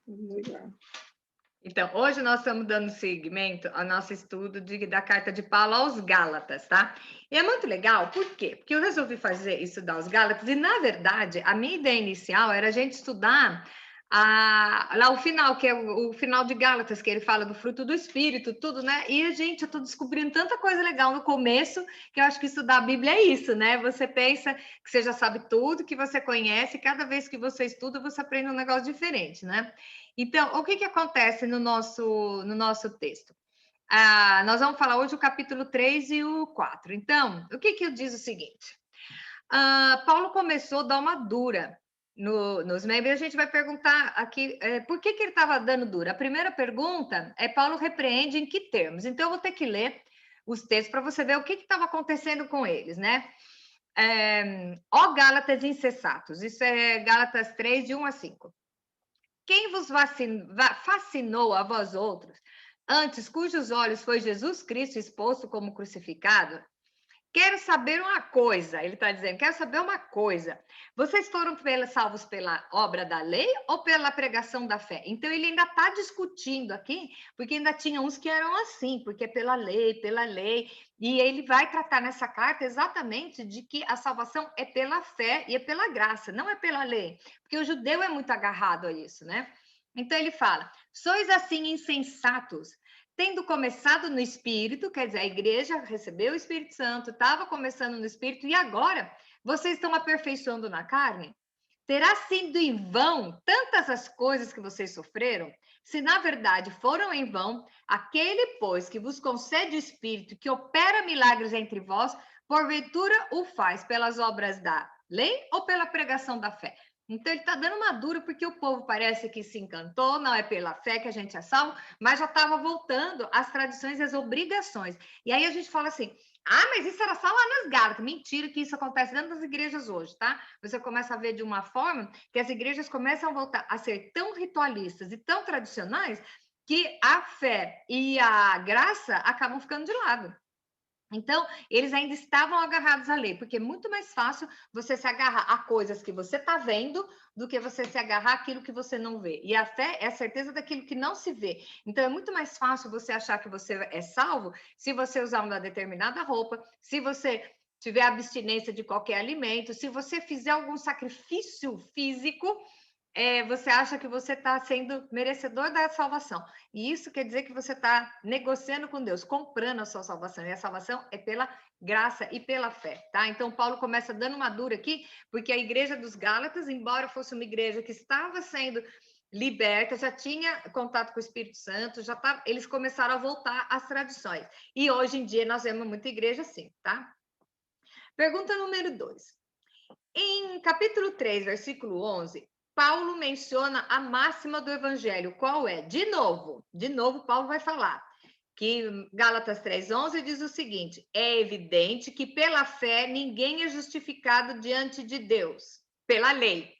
Legal. Então, hoje nós estamos dando seguimento ao nosso estudo da carta de Paulo aos Gálatas, tá? E é muito legal, por quê? Porque eu resolvi estudar os Gálatas, e na verdade, a minha ideia inicial era a gente estudar lá o final, que é o final de Gálatas, que ele fala do fruto do Espírito, tudo, né? E, gente, eu estou descobrindo tanta coisa legal no começo, que eu acho que estudar a Bíblia é isso, né? Você pensa que você já sabe tudo, que você conhece, e cada vez que você estuda, você aprende um negócio diferente, né? Então, o que, que acontece no nosso texto? Nós vamos falar hoje o capítulo 3 e o 4. Então, o que, que diz o seguinte? Paulo começou a dar uma dura nos membros, e a gente vai perguntar aqui por que, que ele estava dando dura. A primeira pergunta é: Paulo repreende em que termos? Então, eu vou ter que ler os textos para você ver o que estava acontecendo com eles, né? Ó Gálatas insensatos, isso é Gálatas 3, de 1 a 5. Quem vos fascinou a vós outros, antes cujos olhos foi Jesus Cristo exposto como crucificado? Quero saber uma coisa, ele está dizendo, quero saber uma coisa. Vocês foram salvos pela obra da lei ou pela pregação da fé? Então, ele ainda está discutindo aqui, porque ainda tinha uns que eram assim, porque é pela lei. E ele vai tratar nessa carta exatamente de que a salvação é pela fé e é pela graça, não é pela lei. Porque o judeu é muito agarrado a isso, né? Então, ele fala, sois assim insensatos, tendo começado no Espírito, quer dizer, a igreja recebeu o Espírito Santo, estava começando no Espírito, e agora vocês estão aperfeiçoando na carne? Terá sido em vão tantas as coisas que vocês sofreram? Se na verdade foram em vão, aquele, pois, que vos concede o Espírito, que opera milagres entre vós, porventura o faz pelas obras da lei ou pela pregação da fé? Então, ele está dando uma dura porque o povo parece que se encantou, não é pela fé que a gente é salvo, mas já estava voltando às tradições e às obrigações. E aí a gente fala assim, mas isso era só lá nas Gálatas. Mentira que isso acontece dentro das igrejas hoje, tá? Você começa a ver de uma forma que as igrejas começam a voltar a ser tão ritualistas e tão tradicionais que a fé e a graça acabam ficando de lado. Então, eles ainda estavam agarrados à lei, porque é muito mais fácil você se agarrar a coisas que você está vendo do que você se agarrar àquilo que você não vê. E a fé é a certeza daquilo que não se vê. Então, é muito mais fácil você achar que você é salvo se você usar uma determinada roupa, se você tiver abstinência de qualquer alimento, se você fizer algum sacrifício físico, você acha que você está sendo merecedor da salvação. E isso quer dizer que você está negociando com Deus, comprando a sua salvação. E a salvação é pela graça e pela fé, tá? Então, Paulo começa dando uma dura aqui, porque a igreja dos Gálatas, embora fosse uma igreja que estava sendo liberta, já tinha contato com o Espírito Santo, eles começaram a voltar às tradições. E hoje em dia nós vemos muita igreja assim, tá? Pergunta número 2. Em capítulo 3, versículo 11, Paulo menciona a máxima do evangelho. Qual é? De novo, Paulo vai falar que Gálatas 3:11 diz o seguinte: é evidente que pela fé ninguém é justificado diante de Deus, pela lei,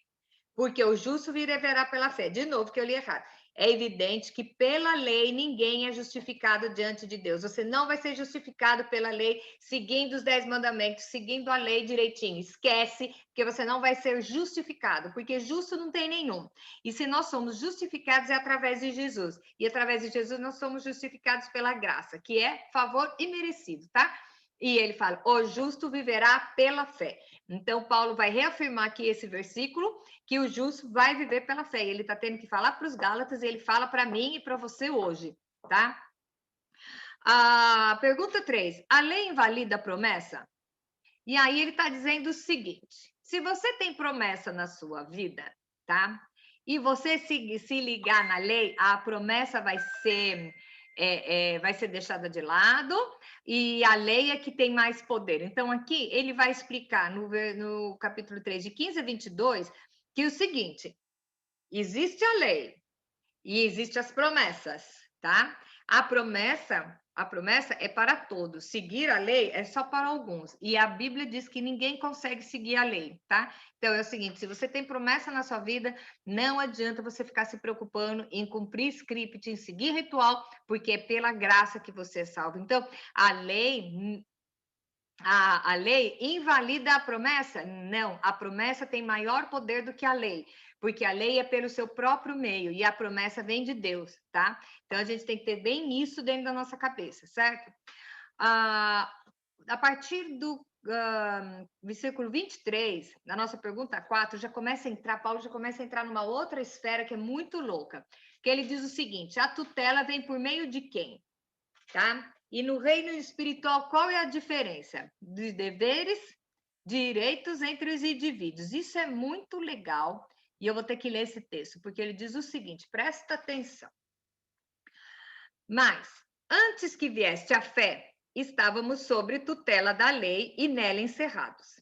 porque o justo viverá pela fé. De novo, que eu li errado. É evidente que pela lei ninguém é justificado diante de Deus. Você não vai ser justificado pela lei seguindo os 10 mandamentos, seguindo a lei direitinho. Esquece, porque você não vai ser justificado, porque justo não tem nenhum. E se nós somos justificados é através de Jesus. E através de Jesus nós somos justificados pela graça, que é favor imerecido, tá? E ele fala: o justo viverá pela fé. Então, Paulo vai reafirmar aqui esse versículo, que o justo vai viver pela fé. E ele está tendo que falar para os Gálatas, e ele fala para mim e para você hoje, tá? Pergunta 3. A lei invalida a promessa? E aí ele está dizendo o seguinte: se você tem promessa na sua vida, tá? E você se ligar na lei, a promessa vai ser deixada de lado, e a lei é que tem mais poder. Então, aqui ele vai explicar no capítulo 3, de 15 a 22, que o seguinte: existe a lei e existem as promessas, tá? A promessa é para todos. Seguir a lei é só para alguns. E a Bíblia diz que ninguém consegue seguir a lei, tá? Então é o seguinte: se você tem promessa na sua vida, não adianta você ficar se preocupando em cumprir script, em seguir ritual, porque é pela graça que você é salvo. Então, a lei invalida a promessa? Não, a promessa tem maior poder do que a lei, porque a lei é pelo seu próprio meio e a promessa vem de Deus, tá? Então a gente tem que ter bem isso dentro da nossa cabeça, certo? A partir do versículo 23, na nossa pergunta 4, já começa a entrar, Paulo já começa a entrar numa outra esfera que é muito louca, que ele diz o seguinte: a tutela vem por meio de quem? Tá? E no reino espiritual, qual é a diferença dos deveres, direitos entre os indivíduos? Isso é muito legal, e eu vou ter que ler esse texto, porque ele diz o seguinte, presta atenção. Mas, antes que viesse a fé, estávamos sob tutela da lei e nela encerrados.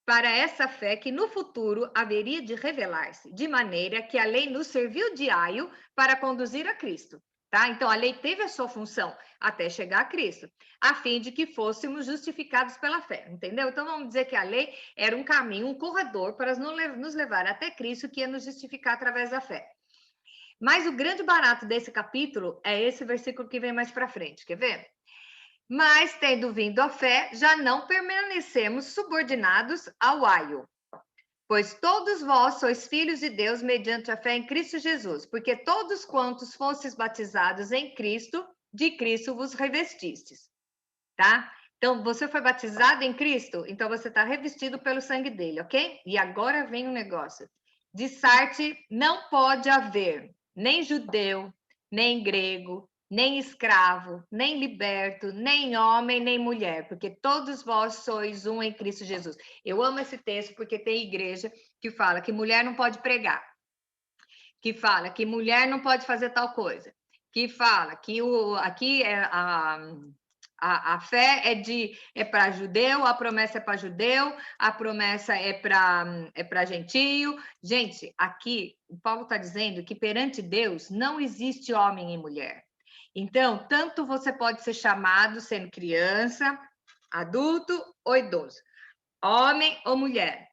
Para essa fé que no futuro haveria de revelar-se, de maneira que a lei nos serviu de aio para conduzir a Cristo. Tá? Então, a lei teve a sua função até chegar a Cristo, a fim de que fôssemos justificados pela fé, entendeu? Então, vamos dizer que a lei era um caminho, um corredor para nos levar até Cristo, que ia nos justificar através da fé. Mas o grande barato desse capítulo é esse versículo que vem mais para frente, quer ver? Mas, tendo vindo a fé, já não permanecemos subordinados ao aio. Pois todos vós sois filhos de Deus mediante a fé em Cristo Jesus, porque todos quantos fostes batizados em Cristo, de Cristo vos revestistes. Tá? Então, você foi batizado em Cristo, então você está revestido pelo sangue dele, ok? E agora vem um negócio. De Sarte não pode haver nem judeu, nem grego, nem escravo, nem liberto, nem homem, nem mulher, porque todos vós sois um em Cristo Jesus. Eu amo esse texto porque tem igreja que fala que mulher não pode pregar, que fala que mulher não pode fazer tal coisa, que fala que aqui é a fé é para judeu, a promessa é para judeu, a promessa é para gentio. Gente, aqui o Paulo está dizendo que perante Deus não existe homem e mulher. Então, tanto você pode ser chamado sendo criança, adulto ou idoso, homem ou mulher,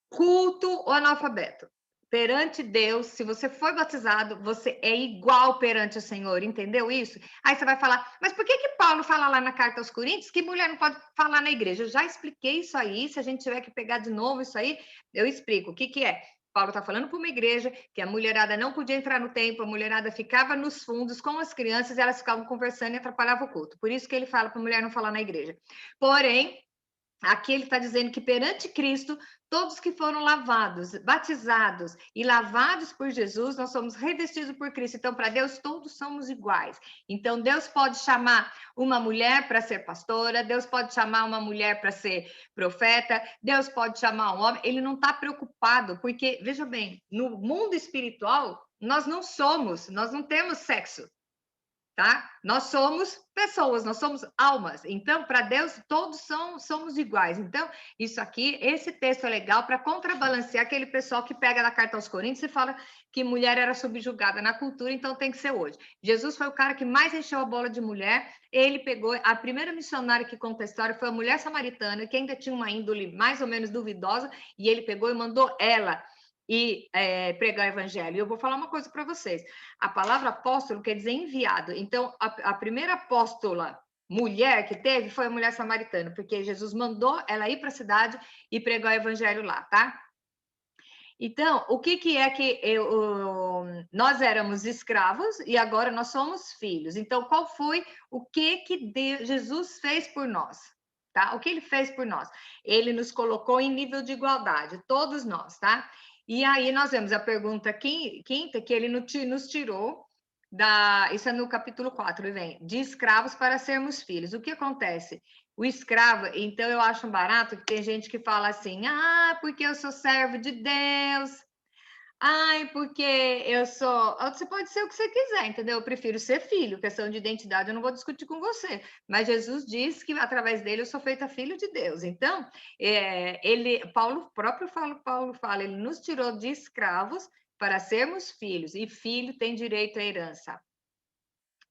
culto ou analfabeto. Perante Deus, se você foi batizado, você é igual perante o Senhor, entendeu isso? Aí você vai falar, mas por que Paulo fala lá na carta aos Coríntios que mulher não pode falar na igreja? Eu já expliquei isso aí, se a gente tiver que pegar de novo isso aí, eu explico. O que é? Paulo está falando para uma igreja que a mulherada não podia entrar no templo, a mulherada ficava nos fundos com as crianças e elas ficavam conversando e atrapalhavam o culto. Por isso que ele fala para a mulher não falar na igreja. Porém, aqui ele está dizendo que perante Cristo, todos que foram lavados, batizados e lavados por Jesus, nós somos revestidos por Cristo. Então, para Deus, todos somos iguais. Então, Deus pode chamar uma mulher para ser pastora, Deus pode chamar uma mulher para ser profeta, Deus pode chamar um homem. Ele não está preocupado, porque, veja bem, no mundo espiritual, nós não temos sexo. Tá? Nós somos pessoas, nós somos almas. Então, para Deus, todos somos iguais. Então, isso aqui, esse texto é legal para contrabalancear aquele pessoal que pega na carta aos Coríntios e fala que mulher era subjugada na cultura, então tem que ser hoje. Jesus foi o cara que mais encheu a bola de mulher. Ele pegou a primeira missionária que conta a história foi a mulher samaritana, que ainda tinha uma índole mais ou menos duvidosa, e ele pegou e mandou ela e pregar o evangelho. E eu vou falar uma coisa para vocês. A palavra apóstolo quer dizer enviado. Então, a primeira apóstola mulher que teve foi a mulher samaritana, porque Jesus mandou ela ir para a cidade e pregar o evangelho lá, tá? Então, o que é que nós éramos escravos e agora nós somos filhos. Então, qual foi o que Jesus fez por nós? Tá? O que ele fez por nós? Ele nos colocou em nível de igualdade, todos nós, tá? E aí nós vemos a pergunta quinta, que ele nos tirou isso é no capítulo 4, ele vem, de escravos para sermos filhos. O que acontece? O escravo, então eu acho um barato que tem gente que fala assim, porque eu sou servo de Deus, porque eu sou... Você pode ser o que você quiser, entendeu? Eu prefiro ser filho, questão de identidade eu não vou discutir com você, mas Jesus diz que através dele eu sou feita filho de Deus. Então, Paulo fala, ele nos tirou de escravos para sermos filhos, e filho tem direito à herança.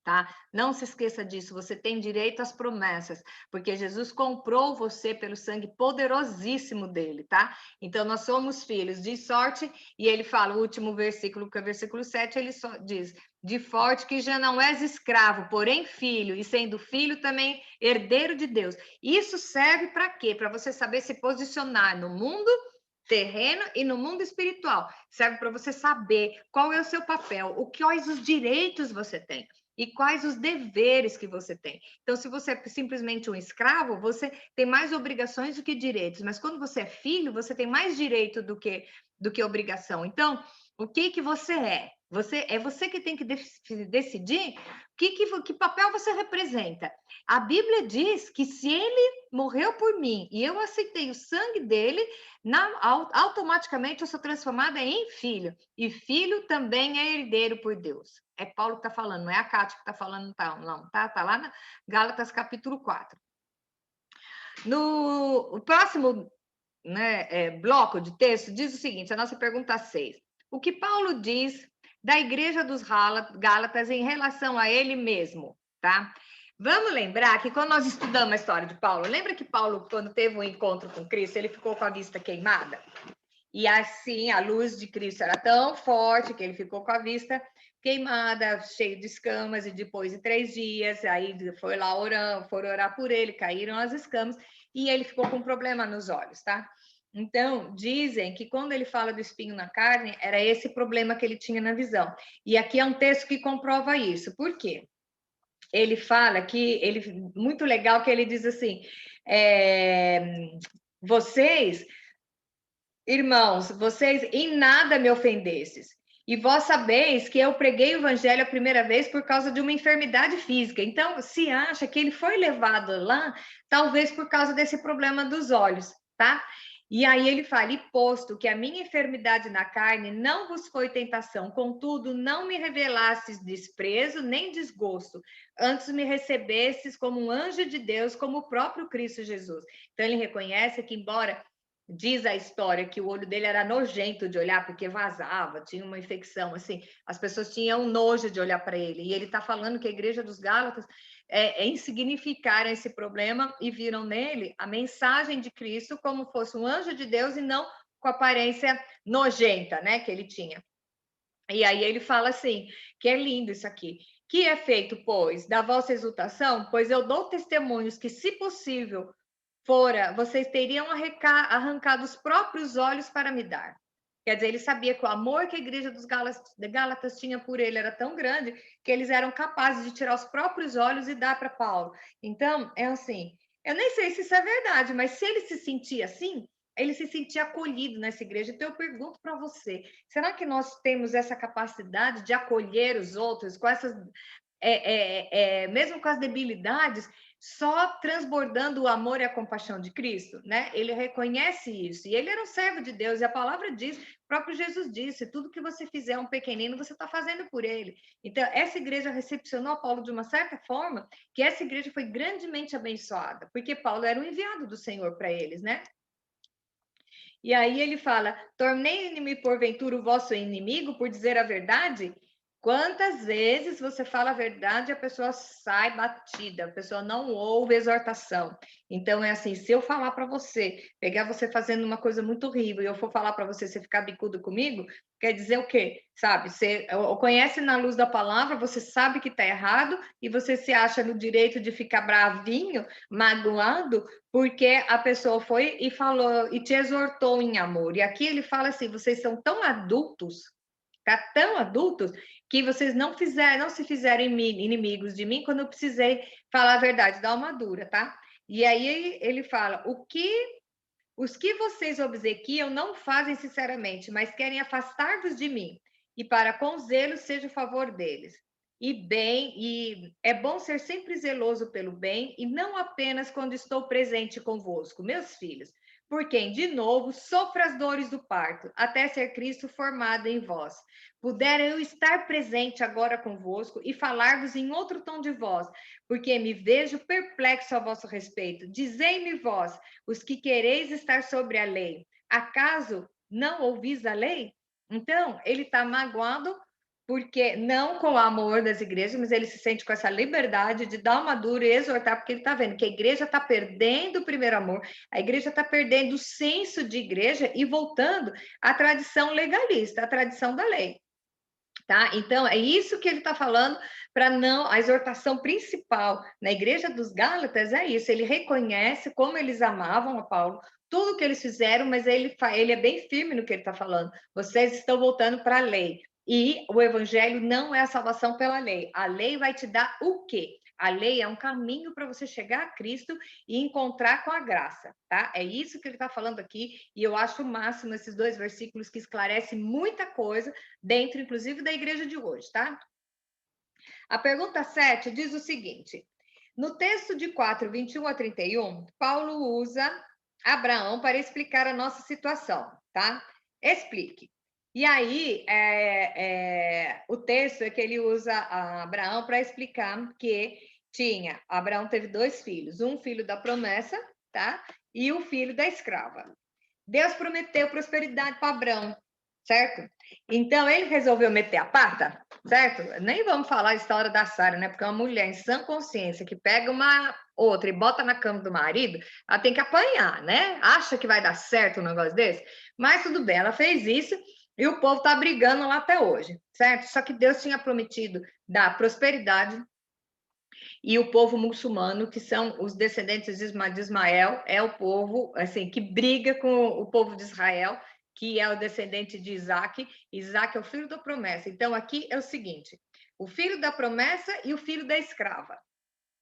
Tá? Não se esqueça disso, você tem direito às promessas, porque Jesus comprou você pelo sangue poderosíssimo dele, tá? Então, nós somos filhos de sorte, e ele fala, o último versículo, que é o versículo 7, ele só diz, de forte que já não és escravo, porém filho, e sendo filho também herdeiro de Deus. Isso serve para quê? Para você saber se posicionar no mundo terreno e no mundo espiritual. Serve para você saber qual é o seu papel, quais os direitos você tem e quais os deveres que você tem. Então, se você é simplesmente um escravo, você tem mais obrigações do que direitos, mas quando você é filho, você tem mais direito do que obrigação. Então, o que você é? Você que tem que decidir que papel você representa. A Bíblia diz que se ele morreu por mim e eu aceitei o sangue dele, automaticamente eu sou transformada em filho. E filho também é herdeiro por Deus. É Paulo que está falando, não é a Cátia que está falando, não, tá? Está lá na Gálatas capítulo 4. No próximo, né, bloco de texto, diz o seguinte, a nossa pergunta 6. O que Paulo diz da igreja dos Gálatas em relação a ele mesmo, tá? Vamos lembrar que quando nós estudamos a história de Paulo, lembra que Paulo, quando teve um encontro com Cristo, ele ficou com a vista queimada? E assim, a luz de Cristo era tão forte que ele ficou com a vista queimada, cheio de escamas, e depois de 3 dias, aí foi lá orando, foram orar por ele, caíram as escamas, e ele ficou com um problema nos olhos, tá? Então, dizem que quando ele fala do espinho na carne, era esse problema que ele tinha na visão. E aqui é um texto que comprova isso. Por quê? Ele fala que, muito legal que ele diz assim, vocês, irmãos, vocês em nada me ofendestes. E vós sabeis que eu preguei o evangelho a primeira vez por causa de uma enfermidade física. Então, se acha que ele foi levado lá, talvez por causa desse problema dos olhos, tá? E aí ele fala, e posto que a minha enfermidade na carne não vos foi tentação, contudo, não me revelastes desprezo nem desgosto, antes me recebestes como um anjo de Deus, como o próprio Cristo Jesus. Então ele reconhece que, embora diz a história que o olho dele era nojento de olhar, porque vazava, tinha uma infecção, assim, as pessoas tinham nojo de olhar para ele, e ele está falando que a igreja dos Gálatas insignificaram esse problema e viram nele a mensagem de Cristo como fosse um anjo de Deus e não com a aparência nojenta, né, que ele tinha. E aí ele fala assim, que é lindo isso aqui, que é feito, pois, da vossa exultação, pois eu dou testemunhos que, se possível fora, vocês teriam arrancado os próprios olhos para me dar. Quer dizer, ele sabia que o amor que a igreja dos Gálatas tinha por ele era tão grande que eles eram capazes de tirar os próprios olhos e dar para Paulo. Então, é assim, eu nem sei se isso é verdade, mas se ele se sentia assim, ele se sentia acolhido nessa igreja. Então, eu pergunto para você, será que nós temos essa capacidade de acolher os outros com essas, mesmo com as debilidades, só transbordando o amor e a compaixão de Cristo, né? Ele reconhece isso. E ele era um servo de Deus, e a palavra diz, o próprio Jesus disse, tudo que você fizer a um pequenino, você está fazendo por ele. Então, essa igreja recepcionou Paulo de uma certa forma, que essa igreja foi grandemente abençoada, porque Paulo era um enviado do Senhor para eles, né? E aí ele fala, tornei-me porventura o vosso inimigo por dizer a verdade? Quantas vezes você fala a verdade e a pessoa sai batida, a pessoa não ouve exortação. Então, é assim, se eu falar para você, pegar você fazendo uma coisa muito horrível e eu for falar para você, você ficar bicudo comigo, quer dizer o quê? Sabe, você conhece na luz da palavra, você sabe que está errado e você se acha no direito de ficar bravinho, magoado, porque a pessoa foi e falou, e te exortou em amor. E aqui ele fala assim, vocês são tão adultos, tá? Tão adultos, que vocês não se fizeram inimigos de mim quando eu precisei falar a verdade, dar uma dura, tá? E aí ele fala, os que vocês obsequiam não fazem sinceramente, mas querem afastar-vos de mim, e para com zelo seja o favor deles. E é bom ser sempre zeloso pelo bem, e não apenas quando estou presente convosco, meus filhos, por quem, de novo, sofro as dores do parto, até ser Cristo formado em vós. Pudera eu estar presente agora convosco e falar-vos em outro tom de voz, porque me vejo perplexo a vosso respeito. Dizei-me vós, os que quereis estar sobre a lei, acaso não ouvis a lei? Então, ele está magoado, porque não com o amor das igrejas, mas ele se sente com essa liberdade de dar uma dura e exortar, porque ele está vendo que a igreja está perdendo o primeiro amor, a igreja está perdendo o senso de igreja e voltando à tradição legalista, à tradição da lei. Tá? Então, é isso que ele está falando, para não. A exortação principal na igreja dos Gálatas é isso: ele reconhece como eles amavam a Paulo, tudo que eles fizeram, mas ele é bem firme no que ele está falando. Vocês estão voltando para a lei. E o evangelho não é a salvação pela lei. A lei vai te dar o quê? A lei é um caminho para você chegar a Cristo e encontrar com a graça, tá? É isso que ele está falando aqui, e eu acho o máximo esses 2 versículos que esclarecem muita coisa, dentro, inclusive, da igreja de hoje, tá? A pergunta 7 diz o seguinte: no texto de 4, 21 a 31, Paulo usa Abraão para explicar a nossa situação, tá? Explique. E aí, o texto é que ele usa Abraão para explicar que Abraão teve 2 filhos, um filho da promessa, tá? E o filho da escrava. Deus prometeu prosperidade para Abraão, certo? Então, ele resolveu meter a pata, certo? Nem vamos falar a história da Sara, né? Porque uma mulher em sã consciência que pega uma outra e bota na cama do marido, ela tem que apanhar, né? Acha que vai dar certo um negócio desse? Mas tudo bem, ela fez isso e o povo tá brigando lá até hoje, certo? Só que Deus tinha prometido dar prosperidade, e o povo muçulmano, que são os descendentes de Ismael, é o povo assim que briga com o povo de Israel, que é o descendente de Isaac. Isaac é o filho da promessa. Então, aqui é o seguinte: o filho da promessa e o filho da escrava.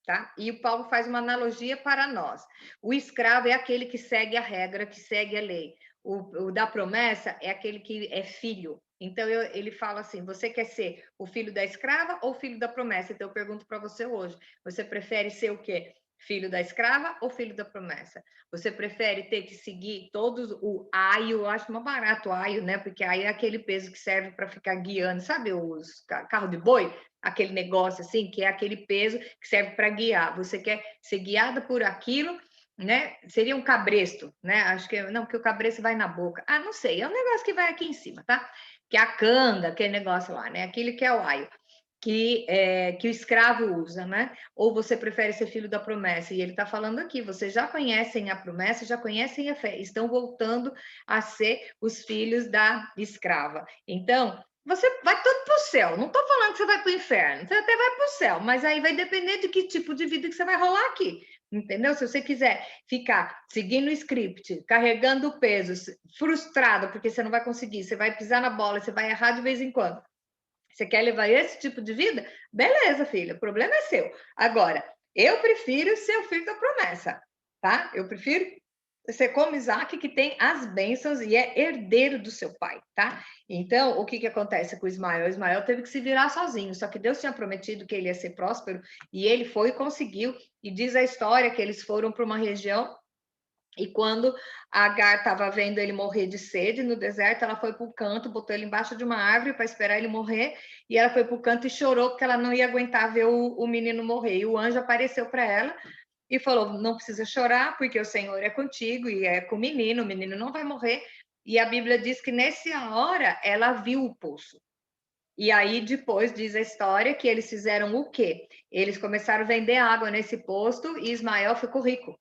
Tá? E o Paulo faz uma analogia para nós. O escravo é aquele que segue a regra, que segue a lei. O da promessa é aquele que é filho. Então, ele fala assim: você quer ser o filho da escrava ou o filho da promessa? Então, eu pergunto para você hoje: você prefere ser o quê? Filho da escrava ou filho da promessa? Você prefere ter que seguir todos o aio? Eu acho mais barato o aio, né? Porque aio é aquele peso que serve para ficar guiando, sabe, os carro de boi? Aquele negócio assim, que é aquele peso que serve para guiar. Você quer ser guiada por aquilo, né? Seria um cabresto, né? Acho que não, porque o cabresto vai na boca. Ah, não sei, é um negócio que vai aqui em cima, tá? Que é a canga, aquele negócio lá, né? Aquele que é o aio. Que o escravo usa, né? Ou você prefere ser filho da promessa? E ele está falando aqui: vocês já conhecem a promessa, já conhecem a fé, estão voltando a ser os filhos da escrava. Então, você vai tudo para o céu. Não estou falando que você vai para o inferno, você até vai para o céu, mas aí vai depender de que tipo de vida que você vai rolar aqui. Entendeu? Se você quiser ficar seguindo o script, carregando peso, frustrado porque você não vai conseguir, você vai pisar na bola, você vai errar de vez em quando. Você quer levar esse tipo de vida? Beleza, filha, o problema é seu. Agora, eu prefiro ser o filho da promessa, tá? Eu prefiro ser como Isaac, que tem as bênçãos e é herdeiro do seu pai, tá? Então, o que que acontece com o Ismael? O Ismael teve que se virar sozinho, só que Deus tinha prometido que ele ia ser próspero e ele foi e conseguiu. E diz a história que eles foram para uma região e quando a Agar estava vendo ele morrer de sede no deserto, ela foi para o canto, botou ele embaixo de uma árvore para esperar ele morrer, e ela foi para o canto e chorou porque ela não ia aguentar ver o menino morrer. E o anjo apareceu para ela e falou: não precisa chorar, porque o Senhor é contigo e é com o menino não vai morrer. E a Bíblia diz que nessa hora ela viu o poço. E aí depois diz a história que eles fizeram o quê? Eles começaram a vender água nesse posto e Ismael ficou rico.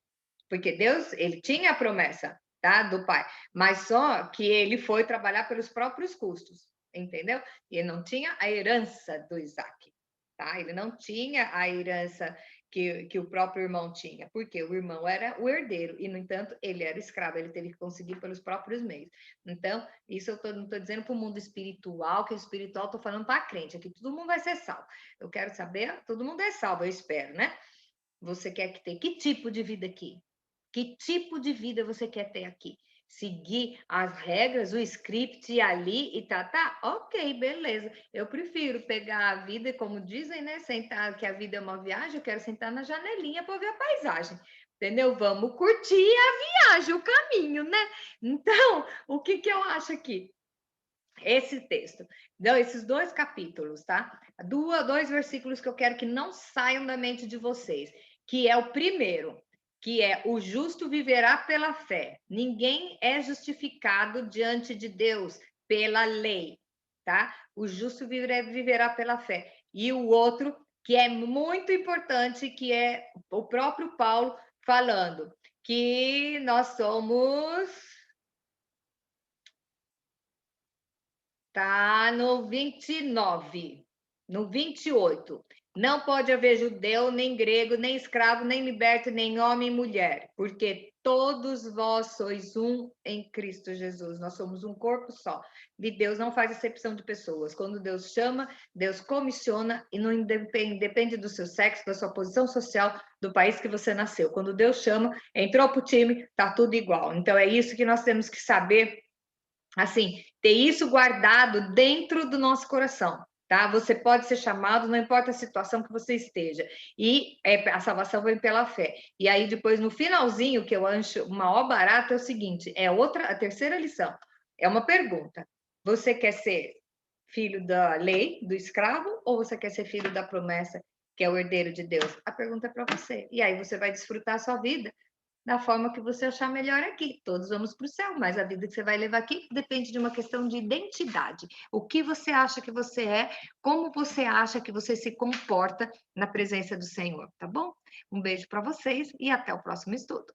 Porque Deus, ele tinha a promessa, tá, do pai, mas só que ele foi trabalhar pelos próprios custos, entendeu? E ele não tinha a herança do Isaac, tá? Ele não tinha a herança que o próprio irmão tinha, porque o irmão era o herdeiro e, no entanto, ele era escravo, ele teve que conseguir pelos próprios meios. Então, isso não estou dizendo para o mundo espiritual, que o espiritual estou falando para a crente, aqui todo mundo vai ser salvo. Eu quero saber, todo mundo é salvo, eu espero, né? Você quer ter que tipo de vida aqui? Que tipo de vida você quer ter aqui? Seguir as regras, o script ali e tá, ok, beleza. Eu prefiro pegar a vida, como dizem, né? Sentar, que a vida é uma viagem, eu quero sentar na janelinha para ver a paisagem. Entendeu? Vamos curtir a viagem, o caminho, né? Então, o que eu acho aqui? Esse texto, então, esses 2 capítulos, tá? Dois versículos que eu quero que não saiam da mente de vocês, que é o primeiro, que é: o justo viverá pela fé. Ninguém é justificado diante de Deus pela lei, tá? O justo viverá pela fé. E o outro, que é muito importante, que é o próprio Paulo falando que nós somos Tá no 29, no 28. Não pode haver judeu, nem grego, nem escravo, nem liberto, nem homem e mulher, porque todos vós sois um em Cristo Jesus. Nós somos um corpo só. E Deus não faz acepção de pessoas. Quando Deus chama, Deus comissiona e não depende do seu sexo, da sua posição social, do país que você nasceu. Quando Deus chama, entrou para o time, tá tudo igual. Então é isso que nós temos que saber, assim, ter isso guardado dentro do nosso coração, tá? Você pode ser chamado, não importa a situação que você esteja, e a salvação vem pela fé. E aí depois no finalzinho, que eu acho o maior barato, é o seguinte, a terceira lição, é uma pergunta: você quer ser filho da lei, do escravo, ou você quer ser filho da promessa, que é o herdeiro de Deus? A pergunta é para você. E aí você vai desfrutar a sua vida da forma que você achar melhor aqui. Todos vamos para o céu, mas a vida que você vai levar aqui depende de uma questão de identidade. O que você acha que você é, como você acha que você se comporta na presença do Senhor, tá bom? Um beijo para vocês e até o próximo estudo.